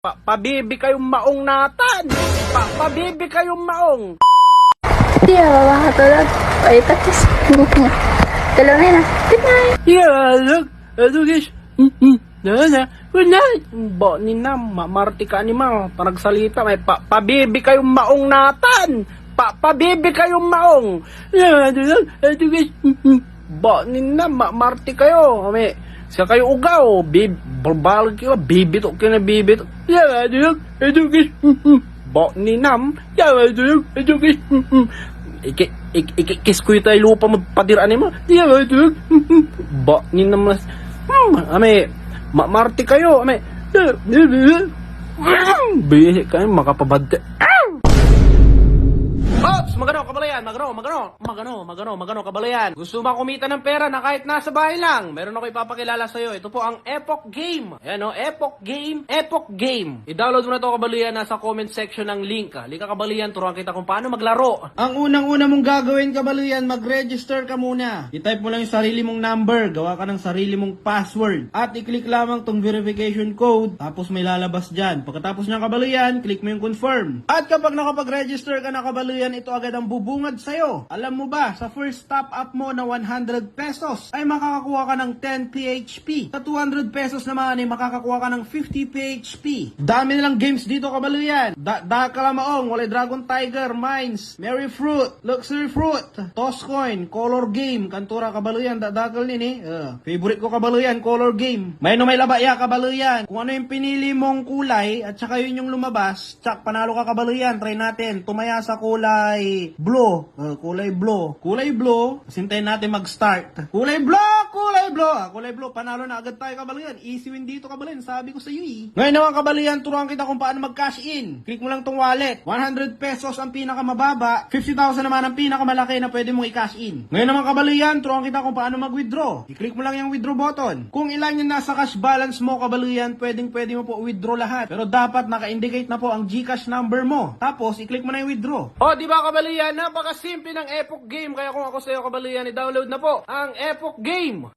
Pabibi kayong maong natan. Pabibi kayong maong. Iya, makakatulog. Paitakis. Tulog na. Good night. Yeah, look. Guys. Good night. Ba ni nam, marti ka ni ma. Panagsalita, may pabibi kayong maong natan. Pabibi kayong maong. Yeah, guys. Ba ni nam, marti kayo. May siya kayo ugaw. Barbalag kayo. Bibito kayo na bibito. Yeah, guys. Ba ni nam. Yeah, guys. Ikikis ko yung tayo lupa magpadiraan mo. Yeah, ba ni nam. Ame, marti kayo. Ame, bihi kayo makapabad. Ops! Magano, kabalayan! Magano, kabalayan! Gusto mo kumita ng pera na kahit nasa bahay lang? Meron ako ipapakilala sa'yo. Ito po ang Epoch Game. Ayan o, Epoch Game. I-download mo na ito, kabalayan, nasa comment section ng link. Halika, kabalayan, turuan kita kung paano maglaro. Ang unang-una mong gagawin, kabalayan, mag-register ka muna. I-type mo lang yung sarili mong number, gawa ka ng sarili mong password. At i-click lamang tong verification code, tapos may lalabas dyan. Pagkatapos ng kabalayan, click mo yung confirm. At kapag nakapag-register ka na, kabalayan, ito agad ang bubungad sa'yo. Alam mo ba, sa first top up mo na 100 pesos ay makakakuha ka ng 10 PHP. Sa 200 pesos naman ay makakakuha ka ng 50 PHP. Dami nilang games dito, kabaluyan. Dakalamaong, Walay Dragon Tiger, Mines, Merry Fruit, Luxury Fruit, Toscoin, Color Game, Kantura, kabaluyan, dadakal nini. Favorite ko, kabaluyan, Color Game. May labaya, kabaluyan. Kung ano yung pinili mong kulay at saka yun yung lumabas, tsak, panalo ka, kabaluyan. Try natin, tumaya sa kulay blue. Kulay blue. Sintayin natin mag-start. Kulay blue. Panalo na agad tayo, kabaluyan. Easy win dito, kabaluyan. Sabi ko sa iyo eh. Ngayon naman, kabaluyan, turuan kita kung paano mag-cash in. Click mo lang tong wallet. 100 pesos ang pinakamababa. 50,000 naman ang pinakamalaki na pwede mong i-cash in. Ngayon naman, kabaluyan, turuan kita kung paano mag-withdraw. I-click mo lang yung withdraw button. Kung ilan yung nasa cash balance mo, kabaluyan, pwede mo po withdraw lahat. Pero dapat naka-indicate na po ang GCash number mo. Tapos, i-click mo na yung withdraw. O, di ba, kabalian? Napakasimple ng Epoch Game. Kaya kung ako sa'yo, kabalian, i-download na po ang Epoch Game.